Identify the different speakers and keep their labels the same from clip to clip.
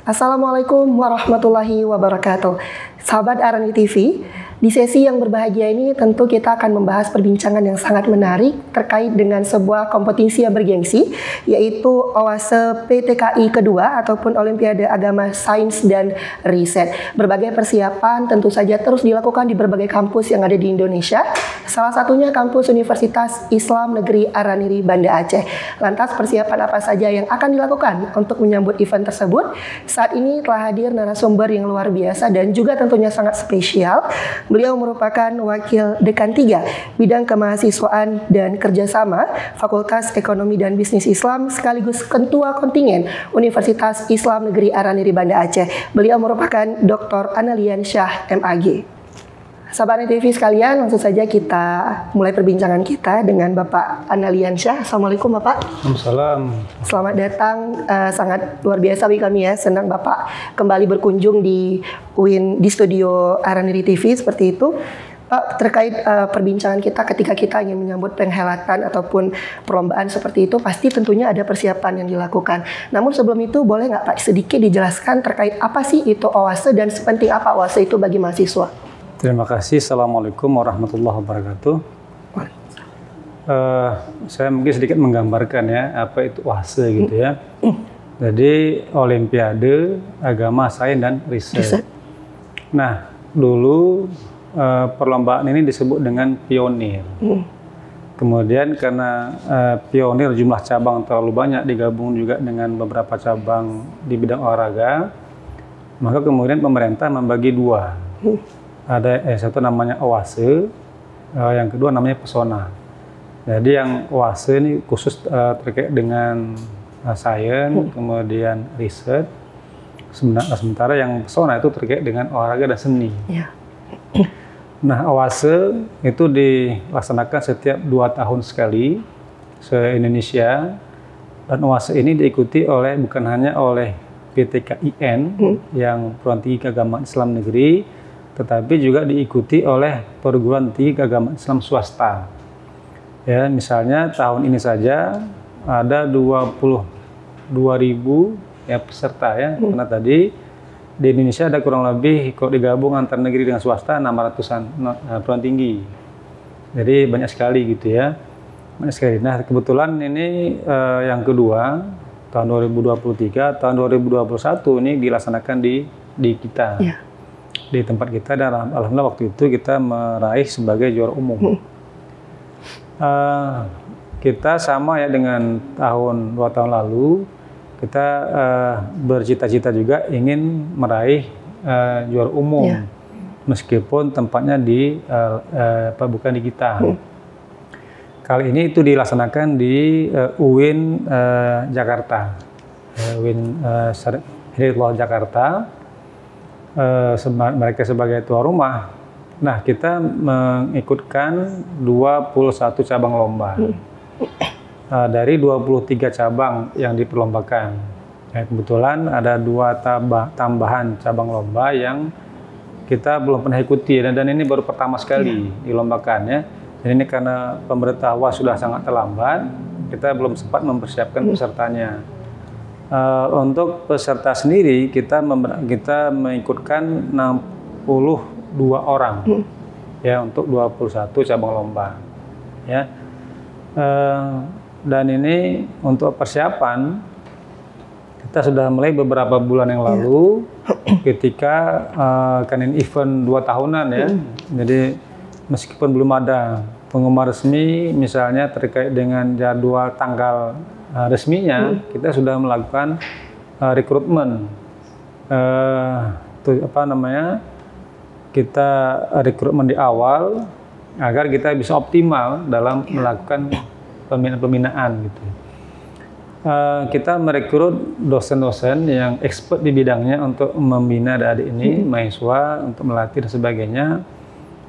Speaker 1: Assalamualaikum warahmatullahi wabarakatuh. Sahabat Arani TV, di sesi yang berbahagia ini tentu kita akan membahas perbincangan yang sangat menarik terkait dengan sebuah kompetisi yang bergengsi, yaitu OASE PTKI kedua ataupun Olimpiade Agama Sains dan Riset. Berbagai persiapan tentu saja terus dilakukan di berbagai kampus yang ada di Indonesia, salah satunya kampus Universitas Islam Negeri Araniri Banda Aceh. Lantas persiapan apa saja yang akan dilakukan untuk menyambut event tersebut? Saat ini telah hadir narasumber yang luar biasa dan juga tentunya sangat spesial. Beliau merupakan Wakil Dekan 3 Bidang Kemahasiswaan dan Kerjasama Fakultas Ekonomi dan Bisnis Islam sekaligus Ketua Kontingen Universitas Islam Negeri Araniri Banda Aceh. Beliau merupakan Dr. Analian Syah MAG. Sahabat TV sekalian, langsung saja kita mulai perbincangan kita dengan Bapak Analian Syah. Assalamualaikum Bapak.
Speaker 2: Waalaikumsalam.
Speaker 1: Selamat datang, sangat luar biasa bagi kami ya, senang Bapak kembali berkunjung di UIN di studio Araniri TV seperti itu. Pak, terkait perbincangan kita ketika kita ingin menyambut penghelatan ataupun perlombaan seperti itu, pasti tentunya ada persiapan yang dilakukan. Namun sebelum itu boleh nggak Pak sedikit dijelaskan terkait apa sih itu OASE dan sepenting apa OASE itu bagi mahasiswa?
Speaker 2: Terima kasih. Assalamualaikum warahmatullahi wabarakatuh. Saya mungkin sedikit menggambarkan ya apa itu OASE gitu ya. Jadi Olimpiade Agama Sains dan Riset. Nah, dulu perlombaan ini disebut dengan pionir. Kemudian karena pionir jumlah cabang terlalu banyak digabung juga dengan beberapa cabang di bidang olahraga, maka kemudian pemerintah membagi dua. Ada satu namanya OASE, yang kedua namanya Pesona. Jadi yang OASE ini khusus terkait dengan sains, kemudian riset. Sementara yang Pesona itu terkait dengan olahraga dan seni. Ya. Nah, OASE itu dilaksanakan setiap 2 tahun sekali se-Indonesia. Dan OASE ini diikuti oleh bukan hanya oleh PTKIN yang Perguruan Tinggi Keagamaan Islam Negeri, tetapi juga diikuti oleh perguruan tinggi keagamaan Islam swasta. Ya, misalnya tahun ini saja ada 22.000 ya peserta ya. Karena tadi di Indonesia ada kurang lebih kalau digabung antar negeri dengan swasta 600-an perguruan tinggi. Jadi banyak sekali gitu ya. Banyak sekali. Nah, kebetulan ini yang kedua tahun 2023, tahun 2021 ini dilaksanakan di kita. Ya. Di tempat kita, dan alhamdulillah waktu itu kita meraih sebagai juara umum. Kita sama ya dengan 2 tahun lalu, kita bercita-cita juga ingin meraih juara umum, meskipun tempatnya bukan di kita. Kali ini itu dilaksanakan di UIN Jakarta, UIN Hidayatullah Jakarta. Mereka sebagai tuan rumah. Nah, kita mengikutkan 21 cabang lomba dari 23 cabang yang diperlombakan. Ya, kebetulan ada 2 tambahan cabang lomba yang kita belum pernah ikuti, dan ini baru pertama sekali dilombakan ya. Dan ini karena pemberitahuan sudah sangat terlambat, kita belum sempat mempersiapkan pesertanya. Untuk peserta sendiri kita mengikutkan 62 orang ya untuk 21 cabang lomba ya. Dan ini untuk persiapan kita sudah mulai beberapa bulan yang lalu ketika kan ini event 2 tahunan ya. Jadi meskipun belum ada pengumuman resmi misalnya terkait dengan jadwal tanggal resminya, kita sudah melakukan rekrutmen. Kita rekrutmen di awal agar kita bisa optimal dalam melakukan pembinaan gitu. Kita merekrut dosen-dosen yang expert di bidangnya untuk membina adik ini, mahasiswa, untuk melatih dan sebagainya,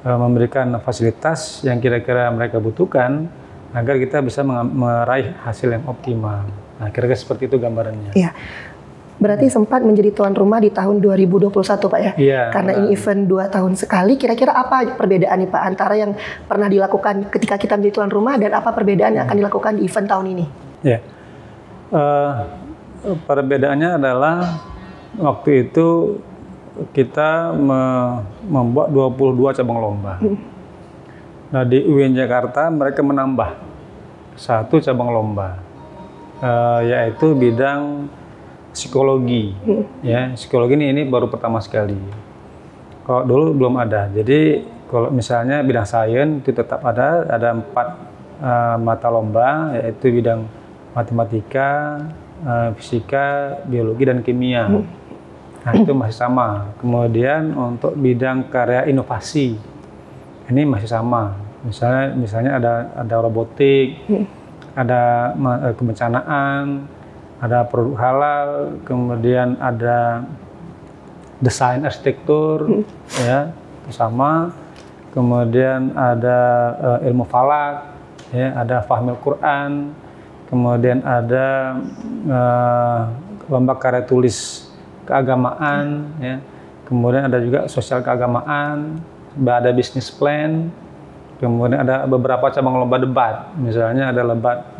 Speaker 2: memberikan fasilitas yang kira-kira mereka butuhkan agar kita bisa meraih hasil yang optimal. Nah, kira-kira seperti itu gambarannya.
Speaker 1: Iya. Berarti sempat menjadi tuan rumah di tahun 2021 Pak ya?
Speaker 2: Iya.
Speaker 1: Karena ini event 2 tahun sekali, kira-kira apa perbedaan nih Pak antara yang pernah dilakukan ketika kita menjadi tuan rumah dan apa perbedaan yang akan dilakukan di event tahun ini?
Speaker 2: Iya. Perbedaannya adalah waktu itu kita membuat 22 cabang lomba. Nah di UIN Jakarta mereka menambah 1 cabang lomba, yaitu bidang psikologi. Ya, psikologi ini baru pertama sekali. Kalau dulu belum ada. Jadi kalau misalnya bidang sains itu tetap ada 4 mata lomba, yaitu bidang matematika, fisika, biologi, dan kimia. Nah itu masih sama. Kemudian untuk bidang karya inovasi ini masih sama. Misalnya ada robotik, ada kebencanaan, ada produk halal, kemudian ada desain arsitektur, ya sama. Kemudian ada ilmu falak, ya, ada fahmil Quran, kemudian ada lomba karya tulis keagamaan, ya. Kemudian ada juga sosial keagamaan, ada bisnis plan, kemudian ada beberapa cabang lomba debat, misalnya ada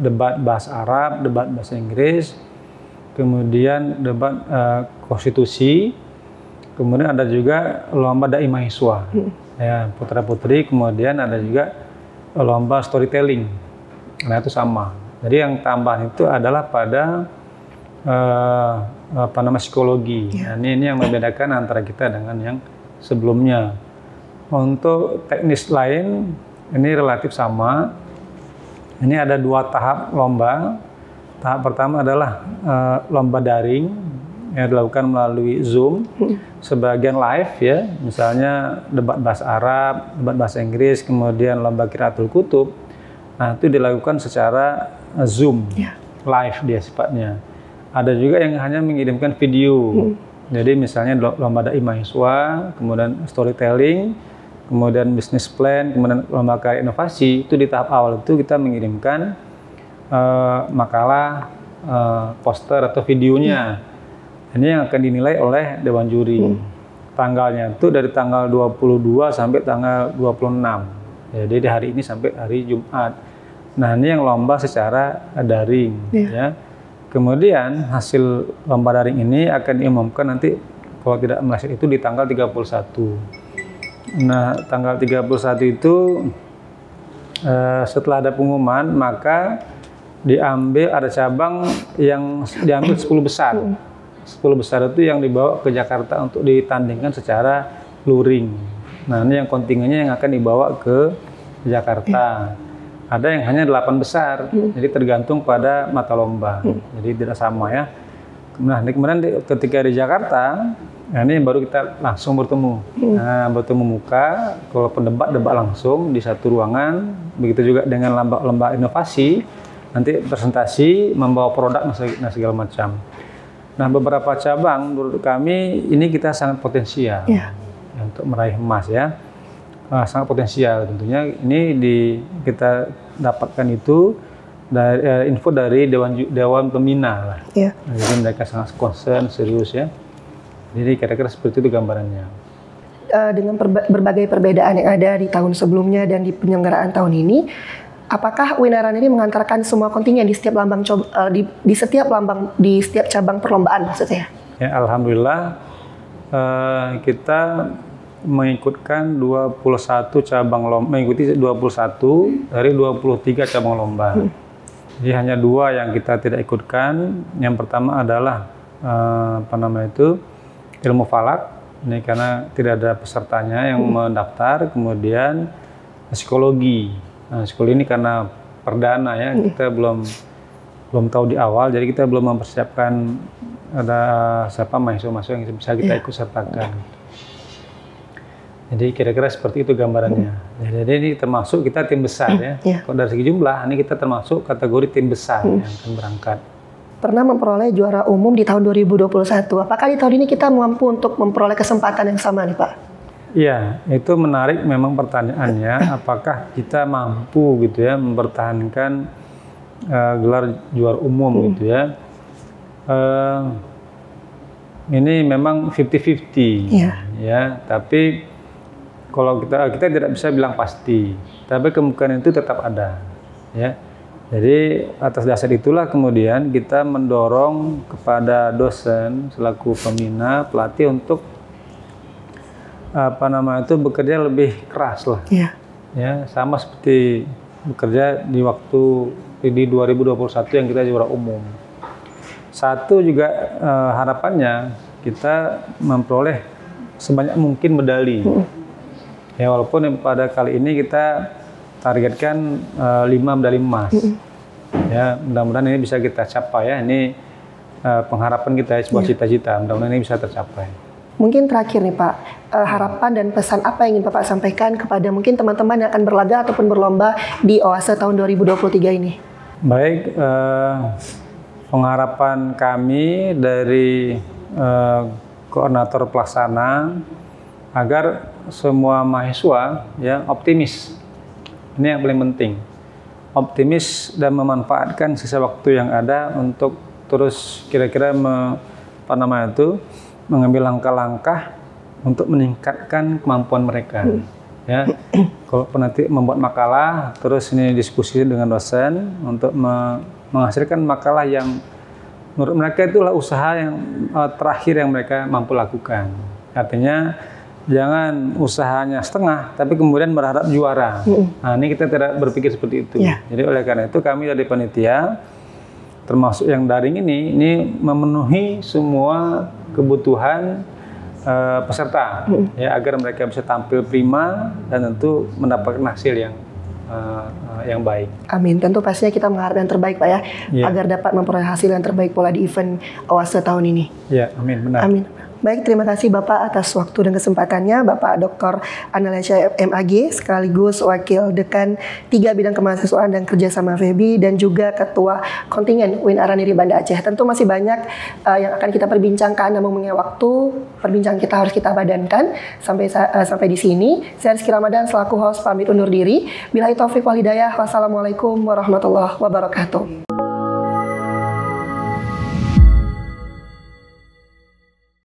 Speaker 2: debat bahasa Arab, debat bahasa Inggris, kemudian debat konstitusi, kemudian ada juga lomba dai mahasiswa, ya, putra putri, kemudian ada juga lomba storytelling. Nah itu sama. Jadi yang tambahan itu adalah pada psikologi. Nah, ini yang membedakan antara kita dengan yang sebelumnya. Untuk teknis lain ini relatif sama. Ini ada 2 tahap lomba. Tahap pertama adalah lomba daring yang dilakukan melalui Zoom, sebagian live, ya, misalnya debat bahasa Arab, debat bahasa Inggris, kemudian lomba qiraatul kutub. Nah itu dilakukan secara Zoom, live dia sifatnya. Ada juga yang hanya mengirimkan video. Jadi misalnya lomba dai mahasiswa, kemudian storytelling, kemudian business plan, kemudian lomba karya inovasi. Itu di tahap awal itu kita mengirimkan makalah, poster atau videonya. Ini yang akan dinilai oleh dewan juri. Tanggalnya itu dari tanggal 22 sampai tanggal 26. Jadi di hari ini sampai hari Jumat. Nah ini yang lomba secara daring, ya. Kemudian hasil lomba daring ini akan diumumkan nanti kalau tidak meleset itu di tanggal 31. Nah, tanggal 31 itu setelah ada pengumuman maka diambil, ada cabang yang diambil 10 besar. 10 besar itu yang dibawa ke Jakarta untuk ditandingkan secara luring. Nah, ini yang kontingennya yang akan dibawa ke Jakarta. Ada yang hanya 8 besar, jadi tergantung pada mata lomba, jadi tidak sama, ya. Nah, kemudian ketika di Jakarta, nah ini baru kita langsung bertemu. Nah, bertemu muka, kalau pendebat debat langsung di satu ruangan, begitu juga dengan lomba inovasi, nanti presentasi, membawa produk dan segala macam. Nah, beberapa cabang menurut kami ini kita sangat potensial untuk meraih emas, ya. Sangat potensial tentunya. Ini kita dapatkan itu dari info dari dewan pembina lah. Nah, jadi mereka sangat concern, serius, ya. Jadi kira-kira seperti itu gambarannya.
Speaker 1: Dengan berbagai perbedaan yang ada di tahun sebelumnya dan di penyelenggaraan tahun ini, apakah Winaran ini mengantarkan semua kontingen di setiap di setiap cabang perlombaan, maksudnya? Ya,
Speaker 2: alhamdulillah kita mengikutkan 21 cabang lomba, mengikuti 21 dari 23 cabang lomba. Jadi hanya 2 yang kita tidak ikutkan. Yang pertama adalah ilmu falak, ini karena tidak ada pesertanya yang mendaftar. Kemudian psikologi. Nah, psikologi ini karena perdana, ya, kita belum tahu di awal, jadi kita belum mempersiapkan ada siapa mahasiswa-mahasiswa yang bisa kita ikut sertakan. Jadi kira-kira seperti itu gambarannya. Jadi ini termasuk kita tim besar, ya. Kalau dari segi jumlah, ini kita termasuk kategori tim besar yang akan berangkat.
Speaker 1: Pernah memperoleh juara umum di tahun 2021. Apakah di tahun ini kita mampu untuk memperoleh kesempatan yang sama nih, Pak?
Speaker 2: Iya, itu menarik memang pertanyaannya. Apakah kita mampu gitu, ya, mempertahankan gelar juara umum gitu, ya? Ini memang 50-50, ya. Tapi kalau kita tidak bisa bilang pasti, tapi kemungkinan itu tetap ada, ya. Jadi atas dasar itulah kemudian kita mendorong kepada dosen selaku pembina, pelatih untuk bekerja lebih keras lah. Ya, sama seperti bekerja di waktu di 2021 yang kita juara umum. Satu juga harapannya kita memperoleh sebanyak mungkin medali. Ya, walaupun pada kali ini kita targetkan 5 medali emas. Ya, mudah-mudahan ini bisa kita capai ya. Ini pengharapan kita, sebuah cita-cita. Mudah-mudahan ini bisa tercapai.
Speaker 1: Mungkin terakhir nih Pak, harapan dan pesan apa yang ingin Bapak sampaikan kepada mungkin teman-teman yang akan berlaga ataupun berlomba di OASE tahun 2023 ini?
Speaker 2: Baik, pengharapan kami dari koordinator pelaksana agar semua mahasiswa ya optimis. Ini yang paling penting. Optimis dan memanfaatkan sisa waktu yang ada untuk terus kira-kira mengambil langkah-langkah untuk meningkatkan kemampuan mereka. Ya, kalau nanti membuat makalah, terus ini diskusi dengan dosen untuk menghasilkan makalah yang menurut mereka itulah usaha yang terakhir yang mereka mampu lakukan. Artinya jangan usahanya setengah, tapi kemudian berharap juara. Nah, ini kita tidak berpikir seperti itu. Jadi oleh karena itu kami dari panitia, termasuk yang daring ini memenuhi semua kebutuhan peserta, ya agar mereka bisa tampil prima dan tentu mendapatkan hasil yang baik.
Speaker 1: Amin. Tentu pastinya kita mengharap yang terbaik Pak ya, agar dapat memperoleh hasil yang terbaik pula di event OASE tahun ini.
Speaker 2: Ya, amin, benar.
Speaker 1: Amin. Baik, terima kasih Bapak atas waktu dan kesempatannya. Bapak Dr. Analisa MAG, sekaligus Wakil Dekan 3 Bidang Kemahasiswaan dan Kerjasama FEBI, dan juga Ketua Kontingen UIN Araniri Banda Aceh. Tentu masih banyak yang akan kita perbincangkan, namun mengenai waktu, perbincangan kita harus kita padankan sampai di sini. Saya Rizky Ramadan selaku host pamit undur diri. Billahi taufiq wal hidayah. Wassalamualaikum warahmatullahi wabarakatuh.